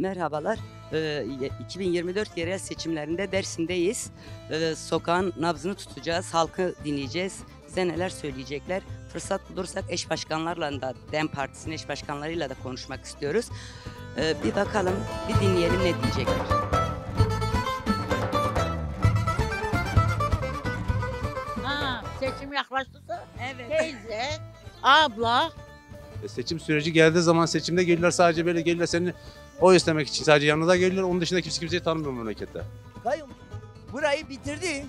Merhabalar. 2024 yerel seçimlerinde Dersim'deyiz. Sokağın nabzını tutacağız, halkı dinleyeceğiz. Bize neler söyleyecekler? Fırsat bulursak eş başkanlarla da, DEM Partisi'nin eş başkanlarıyla da konuşmak istiyoruz. Bir bakalım, bir dinleyelim ne diyecekler. Seçim yaklaştıysa teyze, abla. Seçim süreci geldiği zaman seçimde gelirler, sadece böyle gelirler senin oy istemek için, sadece yanında gelirler. Onun dışında kimseyi tanımıyor memlekette. Kayyum burayı bitirdi.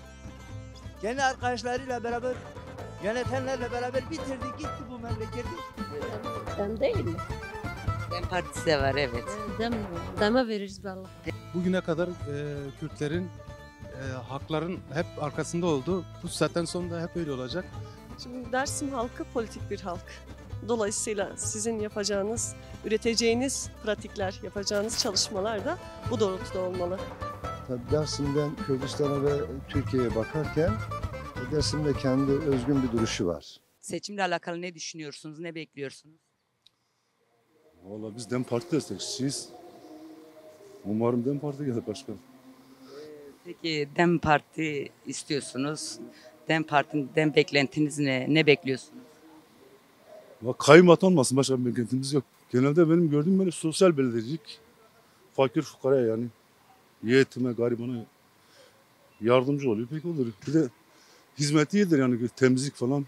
Kendi arkadaşlarıyla beraber, yönetenlerle beraber bitirdi, gitti bu memleketi. Dem değil mi? DEM Partisi de var, evet. Deme veririz vallahi. Bugüne kadar Kürtlerin, hakların hep arkasında oldu. Bu saatten sonra da hep öyle olacak. Şimdi Dersim halkı politik bir halk. Dolayısıyla sizin yapacağınız, üreteceğiniz pratikler, yapacağınız çalışmalar da bu doğrultuda olmalı. Tabii Dersim'den Kürdistan'a ve Türkiye'ye bakarken Dersim'de kendi özgün bir duruşu var. Seçimle alakalı ne düşünüyorsunuz, ne bekliyorsunuz? Vallahi biz DEM Parti destekçisiyiz. Umarım DEM Parti gelir başkanım. Peki DEM Parti istiyorsunuz. DEM beklentiniz ne? Ne bekliyorsunuz? Kayyum atanmasın, başka bir beklentimiz yok. Genelde benim gördüğüm böyle sosyal belediyecilik, fakir fukaraya yani yetime, garibana yardımcı oluyor, pek olur. Bir de hizmeti iyidir yani, temizlik falan.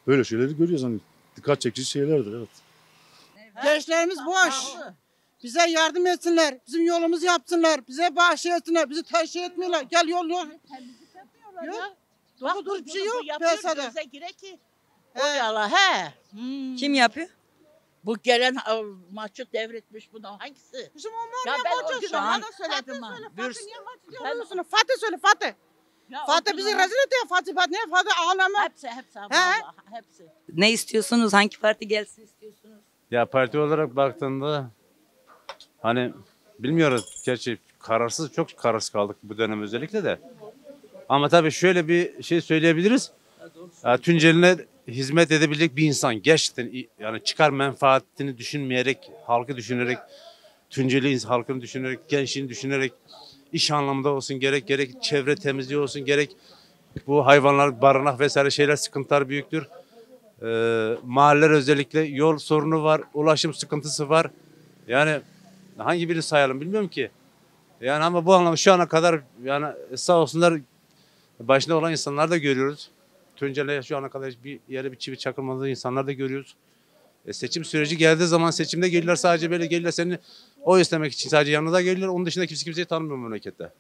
Böyle şeyleri görüyoruz hani, dikkat çekici şeylerdir, evet. Gençlerimiz boş. Bize yardım etsinler, bizim yolumuzu yapsınlar, bize bahşiş etsinler, bizi taşı etmiyorlar. Gel yol. Temizlik yapıyorlar Yok. ya. Doğru dur bir şey yok Yapıyor, piyasada. göze gire ki. O yala he. Kim yapıyor? Bu gelen maçı devretmiş bunu hangisi? Bizim Ya onlar ben ne o bacası? gün ona söyledim ha. Bürs. Fatih söyle Fatih. Ya Fatih o bizi gün rezil ediyor Fatih. Ne Fatih ağlama. Hepsi vallahi, hepsi. Ne istiyorsunuz? Hangi parti gelsin istiyorsunuz? Ya parti olarak baktığında hani bilmiyoruz, gerçi çok kararsız kaldık bu dönem özellikle de. Ama tabii şöyle bir şey söyleyebiliriz. Tunceline hizmet edebilecek bir insan gerçekten, yani çıkar menfaatini düşünmeyerek, halkı düşünerek, Tunceli halkını düşünerek, gençliğini düşünerek, iş anlamında olsun, gerek çevre temizliği olsun, gerek bu hayvanlar, barınak vesaire şeyler, sıkıntılar büyüktür. Mahalleler özellikle yol sorunu var, ulaşım sıkıntısı var. Yani hangi birini sayalım bilmiyorum ki. Yani ama bu anlamda şu ana kadar yani sağ olsunlar, başında olan insanlar da görüyoruz. Tunceli'ye şu ana kadar bir yere bir çivi çakılmadığı insanlar da görüyoruz. Seçim süreci geldiği zaman seçimde gelirler, sadece böyle gelirler senin oy istemek için, sadece yanında gelirler. Onun dışında kimseyi tanımıyor memlekette.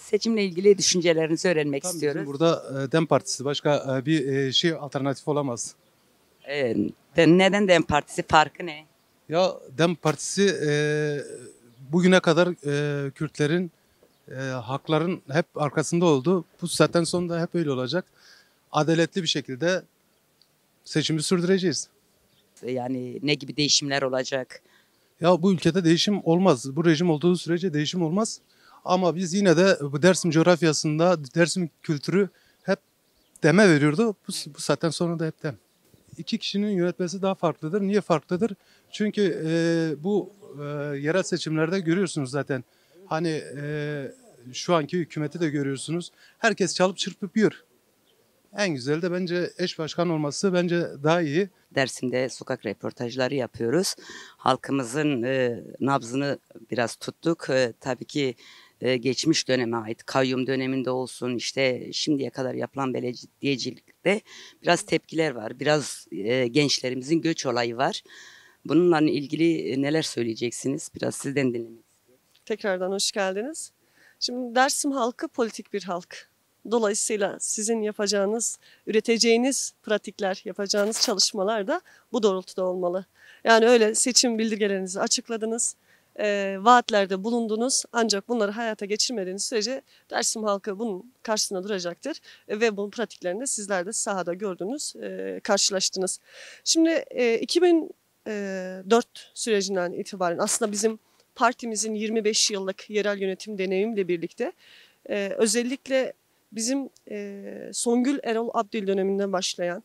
Seçimle ilgili düşüncelerinizi öğrenmek Tabii istiyoruz. bizim burada DEM Partisi, başka bir şey alternatif olamaz. Neden DEM Partisi? Farkı ne? Ya DEM Partisi bugüne kadar Kürtlerin, hakların hep arkasında oldu. Bu saatten sonra da hep öyle olacak. Adaletli bir şekilde seçimi sürdüreceğiz. Yani ne gibi değişimler olacak? Ya bu ülkede değişim olmaz. Bu rejim olduğu sürece değişim olmaz. Ama biz yine de bu Dersim coğrafyasında Dersim kültürü hep DEM'e veriyordu. Bu saatten sonra da hep DEM. İki kişinin yönetmesi daha farklıdır. Niye farklıdır? Çünkü bu yerel seçimlerde görüyorsunuz zaten. Hani şu anki hükümeti de görüyorsunuz. Herkes çalıp çırpıp yiyor. En güzeli de bence eş başkan olması bence daha iyi. Dersim'de sokak röportajları yapıyoruz. Halkımızın nabzını biraz tuttuk. Tabii ki geçmiş döneme ait, kayyum döneminde olsun, işte şimdiye kadar yapılan belediyecilikte biraz tepkiler var. Biraz gençlerimizin göç olayı var. Bununla ilgili neler söyleyeceksiniz? Biraz sizden dinlemek istiyorum. Tekrardan hoş geldiniz. Şimdi Dersim halkı politik bir halk. Dolayısıyla sizin yapacağınız, üreteceğiniz pratikler, yapacağınız çalışmalar da bu doğrultuda olmalı. Yani öyle seçim bildirgelerinizi açıkladınız, vaatlerde bulundunuz, ancak bunları hayata geçirmediğiniz sürece Dersim halkı bunun karşısında duracaktır ve bunun pratiklerini sizler de sahada gördünüz, karşılaştınız. Şimdi 2004 sürecinden itibaren aslında bizim partimizin 25 yıllık yerel yönetim deneyimle birlikte özellikle bizim Songül Erol Abdül döneminden başlayan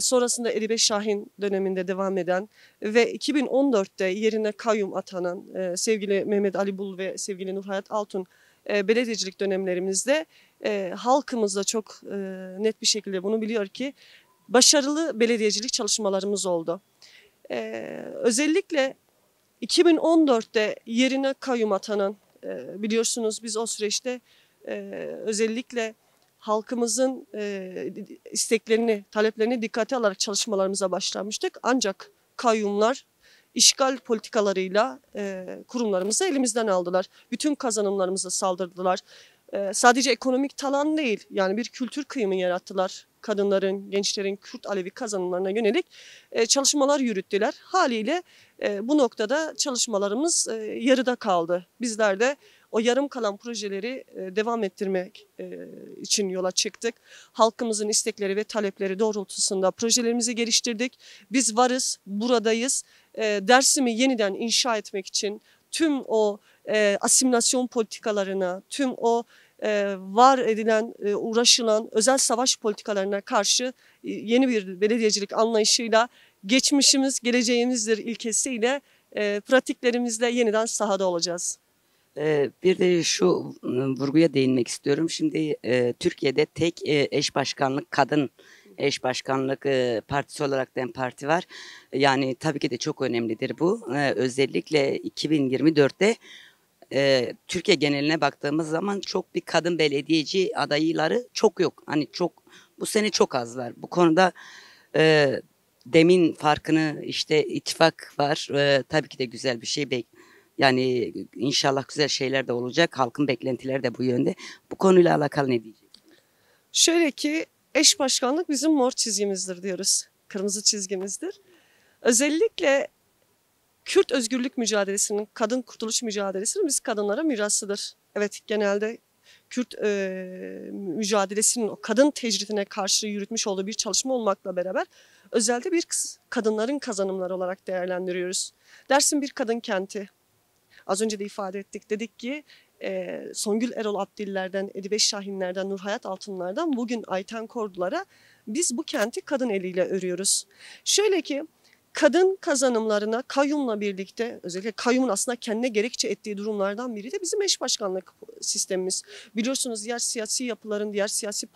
Sonrasında Edibe Şahin döneminde devam eden ve 2014'te yerine kayyum atanan sevgili Mehmet Ali Bul ve sevgili Nurhayat Altun belediyecilik dönemlerimizde halkımız da çok net bir şekilde bunu biliyor ki başarılı belediyecilik çalışmalarımız oldu. Özellikle 2014'te yerine kayyum atanan, biliyorsunuz biz o süreçte özellikle halkımızın isteklerini, taleplerini dikkate alarak çalışmalarımıza başlamıştık. Ancak kayyumlar işgal politikalarıyla kurumlarımızı elimizden aldılar. Bütün kazanımlarımıza saldırdılar. Sadece ekonomik talan değil, yani bir kültür kıyımı yarattılar. Kadınların, gençlerin Kürt Alevi kazanımlarına yönelik çalışmalar yürüttüler. Haliyle bu noktada çalışmalarımız yarıda kaldı. Bizler de o yarım kalan projeleri devam ettirmek için yola çıktık. Halkımızın istekleri ve talepleri doğrultusunda projelerimizi geliştirdik. Biz varız, buradayız. Dersim'i yeniden inşa etmek için tüm o asimilasyon politikalarına, tüm o var edilen, uğraşılan özel savaş politikalarına karşı yeni bir belediyecilik anlayışıyla geçmişimiz geleceğimizdir ilkesiyle pratiklerimizle yeniden sahada olacağız. Bir de şu vurguya değinmek istiyorum. Şimdi Türkiye'de tek eş başkanlık kadın eş başkanlık partisi olarak DEM Parti var. Yani tabii ki de çok önemlidir bu. Özellikle 2024'te Türkiye geneline baktığımız zaman çok bir kadın belediyeci adayları çok yok. Hani çok bu sene çok az var. Bu konuda demin farkını işte ittifak var. Tabii ki de güzel bir şey. Yani inşallah güzel şeyler de olacak. Halkın beklentileri de bu yönde. Bu konuyla alakalı ne diyeceksiniz? Şöyle ki eş başkanlık bizim mor çizgimizdir diyoruz. Kırmızı çizgimizdir. Özellikle Kürt özgürlük mücadelesinin, kadın kurtuluş mücadelesinin biz kadınlara mirasıdır. Evet, genelde Kürt mücadelesinin o kadın tecridine karşı yürütmüş olduğu bir çalışma olmakla beraber özelde bir kadınların kazanımları olarak değerlendiriyoruz. Dersim bir kadın kenti. Az önce de ifade ettik. Dedik ki Songül Erol Abdiller'den, Edibe Şahinler'den, Nurhayat Altunlar'dan bugün Ayten Kordular'a biz bu kenti kadın eliyle örüyoruz. Şöyle ki kadın kazanımlarına kayyumla birlikte, özellikle kayyumun aslında kendine gerekçe ettiği durumlardan biri de bizim eş başkanlık sistemimiz. Biliyorsunuz diğer siyasi yapıların, diğer siyasi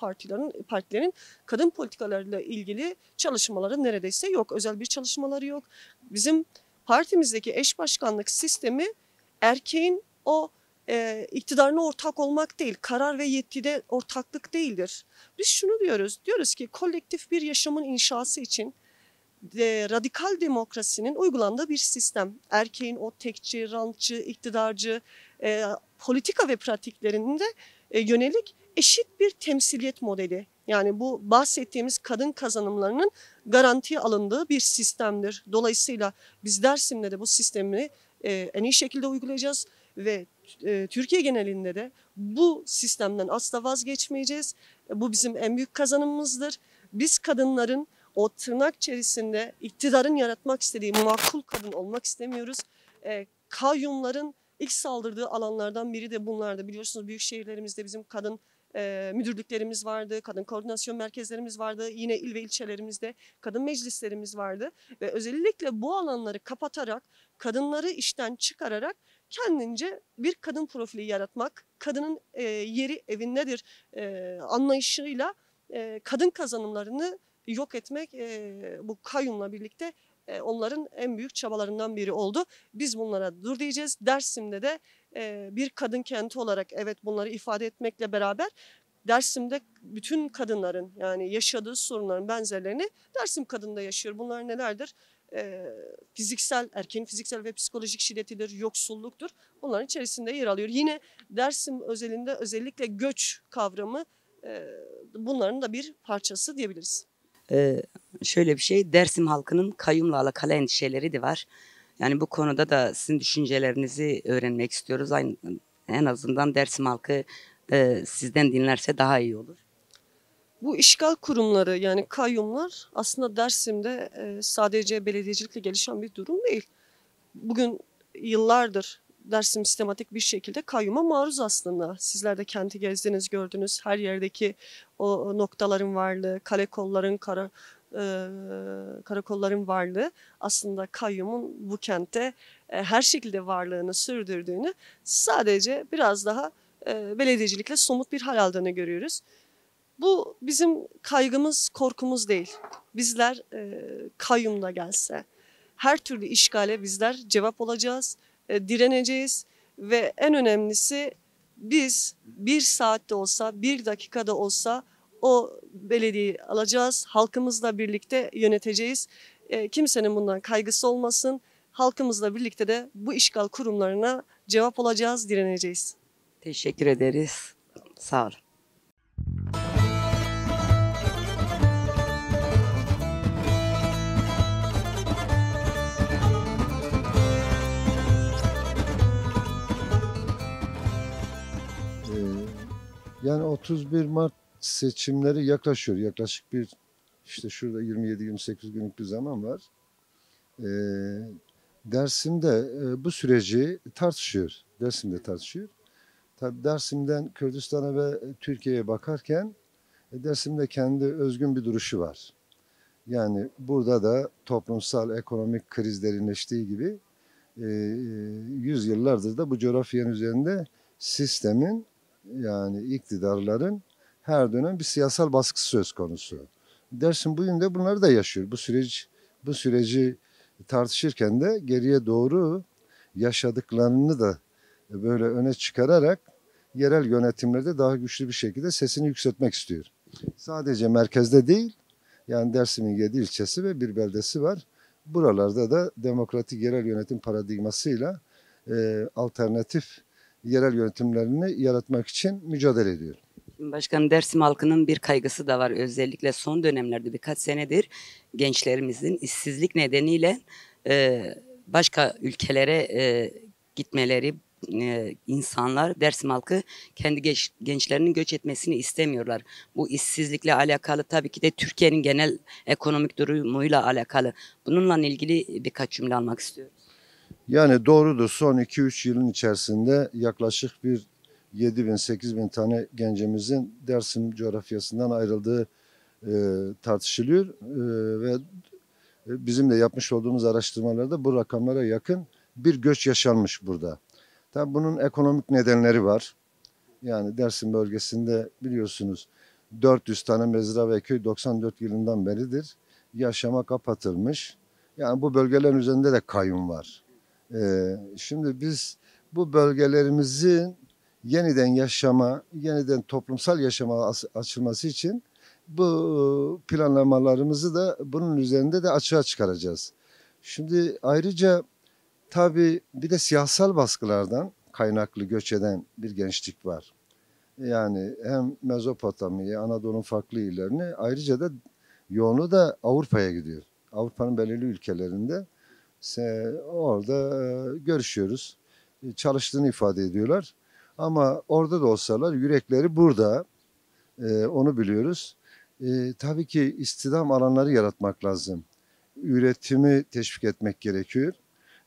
partilerin kadın politikalarıyla ilgili çalışmaları neredeyse yok. Özel bir çalışmaları yok. Bizim partimizdeki eş başkanlık sistemi erkeğin o iktidarına ortak olmak değil, karar ve yetkide ortaklık değildir. Biz şunu diyoruz ki kolektif bir yaşamın inşası için radikal demokrasinin uygulandığı bir sistem. Erkeğin o tekçi, rantçı, iktidarcı politika ve pratiklerinde yönelik eşit bir temsiliyet modeli. Yani bu bahsettiğimiz kadın kazanımlarının garantiye alındığı bir sistemdir. Dolayısıyla biz Dersim'de de bu sistemi en iyi şekilde uygulayacağız ve Türkiye genelinde de bu sistemden asla vazgeçmeyeceğiz. Bu bizim en büyük kazanımımızdır. Biz kadınların o tırnak içerisinde iktidarın yaratmak istediği makul kadın olmak istemiyoruz. Kayyumların ilk saldırdığı alanlardan biri de bunlardı. Biliyorsunuz büyük şehirlerimizde bizim kadın müdürlüklerimiz vardı, kadın koordinasyon merkezlerimiz vardı. Yine il ve ilçelerimizde kadın meclislerimiz vardı. Ve özellikle bu alanları kapatarak, kadınları işten çıkararak kendince bir kadın profili yaratmak, kadının yeri evindedir anlayışıyla kadın kazanımlarını yok etmek bu kayyumla birlikte onların en büyük çabalarından biri oldu. Biz bunlara dur diyeceğiz. Dersim'de de bir kadın kenti olarak evet bunları ifade etmekle beraber Dersim'de bütün kadınların yani yaşadığı sorunların benzerlerini Dersim kadında yaşıyor. Bunlar nelerdir? Erkeğin fiziksel ve psikolojik şiddetidir, yoksulluktur. Bunların içerisinde yer alıyor. Yine Dersim özelinde özellikle göç kavramı bunların da bir parçası diyebiliriz. Şöyle bir şey, Dersim halkının kayyumla alakalı endişeleri de var. Yani bu konuda da sizin düşüncelerinizi öğrenmek istiyoruz. En azından Dersim halkı sizden dinlerse daha iyi olur. Bu işgal kurumları yani kayyumlar aslında Dersim'de sadece belediyecilikle gelişen bir durum değil. Bugün yıllardır Dersim sistematik bir şekilde kayyuma maruz aslında. Sizler de kenti gezdiniz, gördünüz. Her yerdeki o noktaların varlığı, kale kolların, karakolların varlığı aslında kayyumun bu kentte her şekilde varlığını sürdürdüğünü, sadece biraz daha belediyecilikle somut bir hal aldığını görüyoruz. Bu bizim kaygımız, korkumuz değil. Bizler kayyumda gelse, her türlü işgale bizler cevap olacağız, direneceğiz ve en önemlisi biz 1 saatte olsa, 1 dakikada olsa o belediyeyi alacağız, halkımızla birlikte yöneteceğiz. Kimsenin bundan kaygısı olmasın. Halkımızla birlikte de bu işgal kurumlarına cevap olacağız, direneceğiz. Teşekkür ederiz. Sağ olun. Yani 31 Mart seçimleri yaklaşıyor. Yaklaşık bir işte şurada 27-28 günlük bir zaman var. Dersim'de bu süreci tartışıyor. Dersim'de tartışıyor. Tabii Dersim'den Kürdistan'a ve Türkiye'ye bakarken Dersim'de kendi özgün bir duruşu var. Yani burada da toplumsal, ekonomik kriz derinleştiği gibi yüzyıllardır da bu coğrafyanın üzerinde sistemin, yani iktidarların her dönem bir siyasal baskısı söz konusu. Dersim bugün de bunları da yaşıyor. Bu süreci tartışırken de geriye doğru yaşadıklarını da böyle öne çıkararak yerel yönetimlerde daha güçlü bir şekilde sesini yükseltmek istiyor. Sadece merkezde değil, yani Dersim'in 7 ilçesi ve bir beldesi var. Buralarda da demokratik yerel yönetim paradigmasıyla alternatif yerel yönetimlerini yaratmak için mücadele ediyor. Başkanım, Dersim halkının bir kaygısı da var. Özellikle son dönemlerde birkaç senedir gençlerimizin işsizlik nedeniyle başka ülkelere gitmeleri, insanlar, Dersim halkı kendi gençlerinin göç etmesini istemiyorlar. Bu işsizlikle alakalı, tabii ki de Türkiye'nin genel ekonomik durumuyla alakalı. Bununla ilgili birkaç cümle almak istiyorum. Yani doğrudur, son 2-3 yılın içerisinde yaklaşık bir 7.000-8.000 tane gencimizin Dersim coğrafyasından ayrıldığı tartışılıyor. Ve bizim de yapmış olduğumuz araştırmalarda bu rakamlara yakın bir göç yaşanmış burada. Tabii bunun ekonomik nedenleri var. Yani Dersim bölgesinde biliyorsunuz 400 tane mezra ve köy 94 yılından beridir yaşama kapatılmış. Yani bu bölgelerin üzerinde de kayyum var. Şimdi biz bu bölgelerimizin yeniden yaşama, yeniden toplumsal yaşama açılması için bu planlamalarımızı da bunun üzerinde de açığa çıkaracağız. Şimdi ayrıca tabii bir de siyasal baskılardan kaynaklı göç eden bir gençlik var. Yani hem Mezopotamya, Anadolu'nun farklı illerine, ayrıca da yoğunluğu da Avrupa'ya gidiyor. Avrupa'nın belirli ülkelerinde orada görüşüyoruz. Çalıştığını ifade ediyorlar. Ama orada da olsalar yürekleri burada. Onu biliyoruz. Tabii ki istihdam alanları yaratmak lazım. Üretimi teşvik etmek gerekiyor.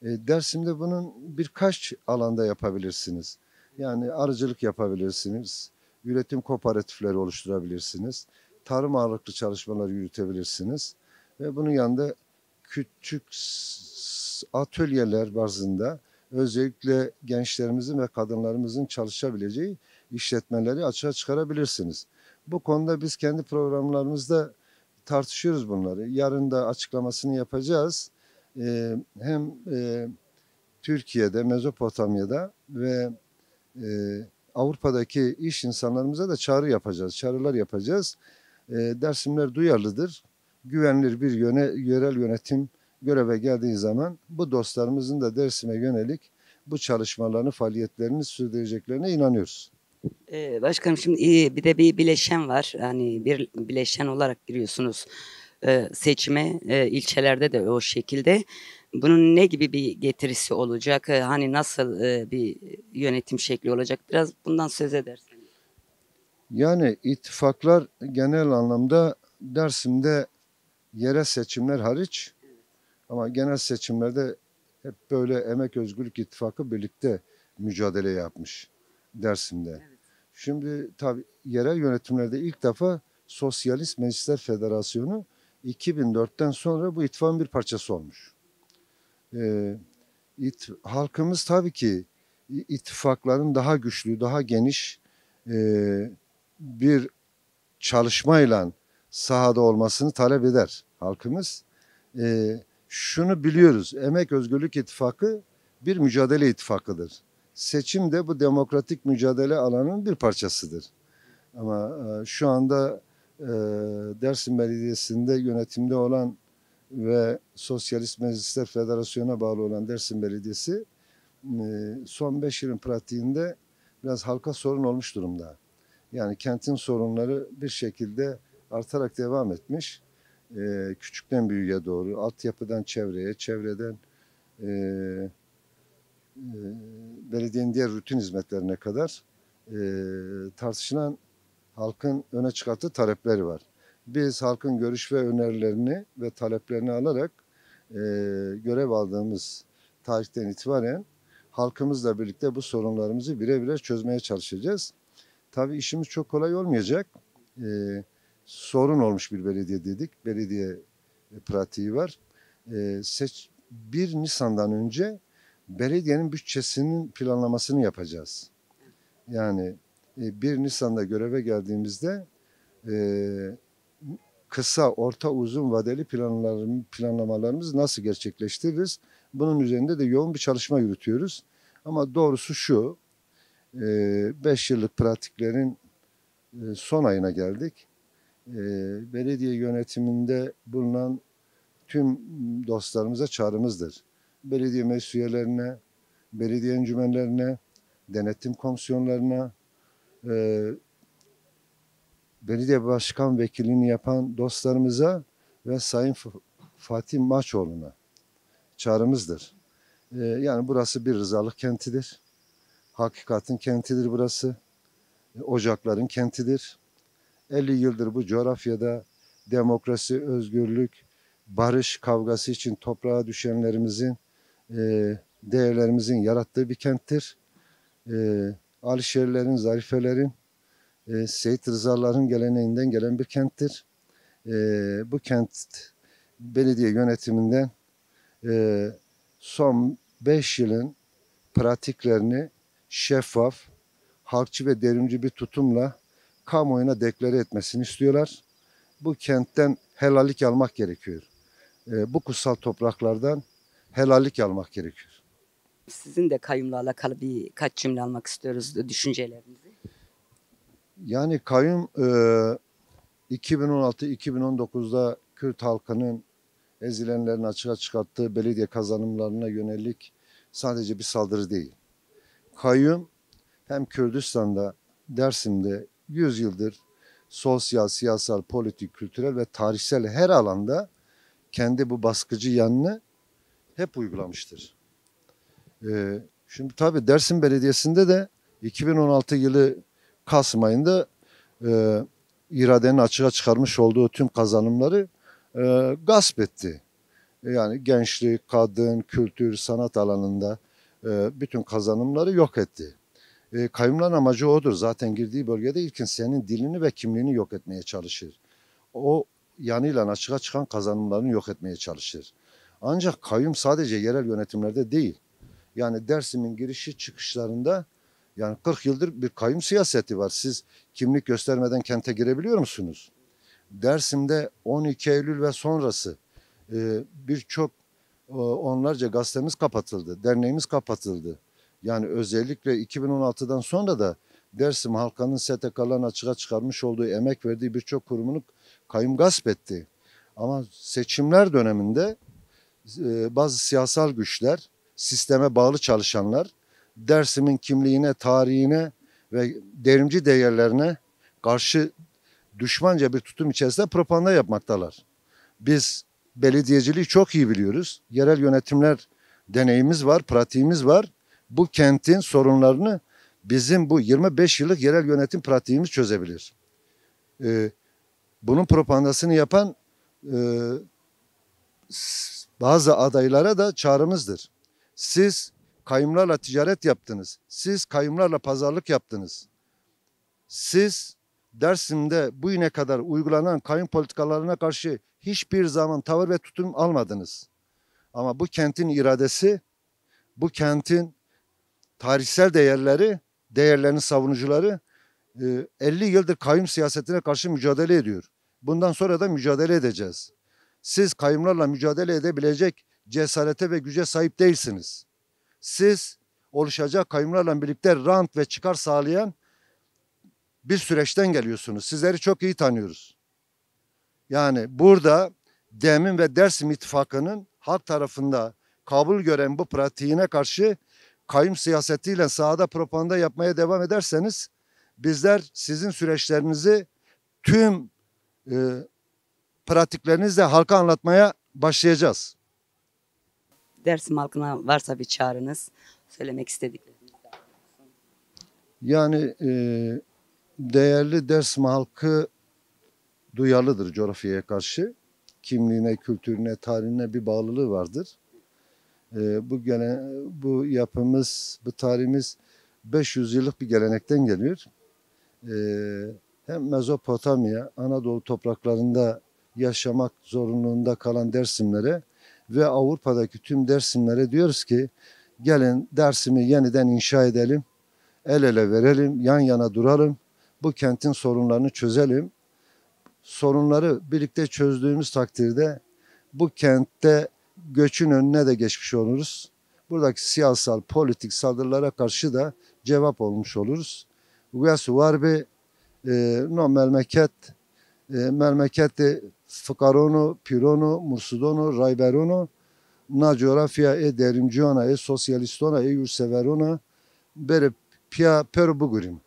Dersim'de bunun birkaç alanda yapabilirsiniz. Yani arıcılık yapabilirsiniz. Üretim kooperatifleri oluşturabilirsiniz. Tarım ağırlıklı çalışmalar yürütebilirsiniz. Ve bunun yanında küçük atölyeler bazında özellikle gençlerimizin ve kadınlarımızın çalışabileceği işletmeleri açığa çıkarabilirsiniz. Bu konuda biz kendi programlarımızda tartışıyoruz bunları. Yarın da açıklamasını yapacağız. Hem Türkiye'de, Mezopotamya'da ve Avrupa'daki iş insanlarımıza da çağrılar yapacağız. Dersimler duyarlıdır. Güvenilir bir yerel yönetim göreve geldiği zaman bu dostlarımızın da Dersim'e yönelik bu çalışmalarını, faaliyetlerini sürdüreceklerine inanıyoruz. Başkanım, şimdi bir de bir bileşen var. Hani bir bileşen olarak giriyorsunuz seçime, ilçelerde de o şekilde. Bunun ne gibi bir getirisi olacak? Hani nasıl bir yönetim şekli olacak? Biraz bundan söz ederseniz. Yani ittifaklar genel anlamda Dersim'de yerel seçimler hariç, ama genel seçimlerde hep böyle Emek Özgürlük İttifakı birlikte mücadele yapmış Dersim'de. Evet. Şimdi tabii yerel yönetimlerde ilk defa Sosyalist Meclisler Federasyonu 2004'ten sonra bu ittifakın bir parçası olmuş. Halkımız tabii ki ittifakların daha güçlü, daha geniş bir çalışmayla sahada olmasını talep eder halkımız. Şunu biliyoruz, Emek Özgürlük İttifakı bir mücadele ittifakıdır. Seçim de bu demokratik mücadele alanının bir parçasıdır. Ama şu anda Dersim Belediyesi'nde yönetimde olan ve Sosyalist Meclisler Federasyonu'na bağlı olan Dersim Belediyesi son 5 yılın pratiğinde biraz halka sorun olmuş durumda. Yani kentin sorunları bir şekilde artarak devam etmiş. Küçükten büyüğe doğru, altyapıdan çevreye, çevreden belediyenin diğer rutin hizmetlerine kadar tartışılan halkın öne çıkarttığı talepleri var. Biz halkın görüş ve önerilerini ve taleplerini alarak görev aldığımız tarihten itibaren halkımızla birlikte bu sorunlarımızı birer birer çözmeye çalışacağız. Tabii işimiz çok kolay olmayacak. Sorun olmuş bir belediye dedik. Belediye pratiği var. 1 Nisan'dan önce belediyenin bütçesinin planlamasını yapacağız. Yani 1 Nisan'da göreve geldiğimizde kısa, orta, uzun vadeli planlamalarımızı nasıl gerçekleştiririz? Bunun üzerinde de yoğun bir çalışma yürütüyoruz. Ama doğrusu şu, 5 yıllık pratiklerin son ayına geldik. Belediye yönetiminde bulunan tüm dostlarımıza çağrımızdır. Belediye meclis üyelerine, belediye encümenlerine, denetim komisyonlarına, belediye başkan vekilliğini yapan dostlarımıza ve Sayın Fatih Maçoğlu'na çağrımızdır. Yani burası bir rızalık kentidir. Hakikatin kentidir burası. Ocakların kentidir. 50 yıldır bu coğrafyada demokrasi, özgürlük, barış kavgası için toprağa düşenlerimizin, değerlerimizin yarattığı bir kenttir. Alişerlerin, Zarifelerin, Seyit Rızaların geleneğinden gelen bir kenttir. Bu kent belediye yönetiminden son 5 yılın pratiklerini şeffaf, halkçı ve devrimci bir tutumla kamuoyuna deklare etmesini istiyorlar. Bu kentten helallik almak gerekiyor. Bu kutsal topraklardan helallik almak gerekiyor. Sizin de kayyumla alakalı birkaç cümle almak istiyoruz, düşüncelerinizi. Yani kayyum 2016-2019'da Kürt halkının ezilenlerin açığa çıkarttığı belediye kazanımlarına yönelik sadece bir saldırı değil. Kayyum hem Kürdistan'da, Dersim'de 100 yıldır sosyal, siyasal, politik, kültürel ve tarihsel her alanda kendi bu baskıcı yanını hep uygulamıştır. Şimdi tabii Dersim Belediyesi'nde de 2016 yılı Kasım ayında iradenin açığa çıkarmış olduğu tüm kazanımları gasp etti. Yani gençlik, kadın, kültür, sanat alanında bütün kazanımları yok etti. Kayyumların amacı odur. Zaten girdiği bölgede ilkin senin dilini ve kimliğini yok etmeye çalışır. O yanıyla açığa çıkan kazanımlarını yok etmeye çalışır. Ancak kayyum sadece yerel yönetimlerde değil. Yani Dersim'in girişi çıkışlarında yani 40 yıldır bir kayyum siyaseti var. Siz kimlik göstermeden kente girebiliyor musunuz? Dersim'de 12 Eylül ve sonrası birçok onlarca gazetemiz kapatıldı, derneğimiz kapatıldı. Yani özellikle 2016'dan sonra da Dersim halkının STK'ların açığa çıkarmış olduğu, emek verdiği birçok kurumunu kayyum gasp etti. Ama seçimler döneminde bazı siyasal güçler, sisteme bağlı çalışanlar Dersim'in kimliğine, tarihine ve devrimci değerlerine karşı düşmanca bir tutum içerisinde propaganda yapmaktalar. Biz belediyeciliği çok iyi biliyoruz. Yerel yönetimler deneyimiz var, pratiğimiz var. Bu kentin sorunlarını bizim bu 25 yıllık yerel yönetim pratiğimiz çözebilir. Bunun propagandasını yapan bazı adaylara da çağrımızdır. Siz kayyumlarla ticaret yaptınız. Siz kayyumlarla pazarlık yaptınız. Siz Dersim'de bugüne kadar uygulanan kayyum politikalarına karşı hiçbir zaman tavır ve tutum almadınız. Ama bu kentin iradesi, bu kentin tarihsel değerlerinin savunucuları 50 yıldır kayyum siyasetine karşı mücadele ediyor. Bundan sonra da mücadele edeceğiz. Siz kayyumlarla mücadele edebilecek cesarete ve güce sahip değilsiniz. Siz oluşacak kayyumlarla birlikte rant ve çıkar sağlayan bir süreçten geliyorsunuz. Sizleri çok iyi tanıyoruz. Yani burada DEM'in ve Dersim İttifakı'nın halk tarafında kabul gören bu pratiğine karşı kayyum siyasetiyle sahada propaganda yapmaya devam ederseniz bizler sizin süreçlerinizi tüm pratiklerinizle halka anlatmaya başlayacağız. Dersim halkına varsa bir çağrınız, söylemek istedikleriniz. Yani değerli Dersim halkı duyarlıdır coğrafyaya karşı. Kimliğine, kültürüne, tarihine bir bağlılığı vardır. Bu yapımız, bu tarihimiz 500 yıllık bir gelenekten geliyor. Hem Mezopotamya, Anadolu topraklarında yaşamak zorunluluğunda kalan Dersimlere ve Avrupa'daki tüm Dersimlere diyoruz ki gelin Dersim'i yeniden inşa edelim, el ele verelim, yan yana duralım, bu kentin sorunlarını çözelim. Sorunları birlikte çözdüğümüz takdirde bu kentte göçün önüne de geçmiş oluruz. Buradaki siyasal, politik saldırılara karşı da cevap olmuş oluruz. Uyasu var bir no memleket fıkaronu, pironu, mursudonu, rayberonu, na coğrafya derimciona, sosyalistona, yurtseverona, beri pia peru bugurim.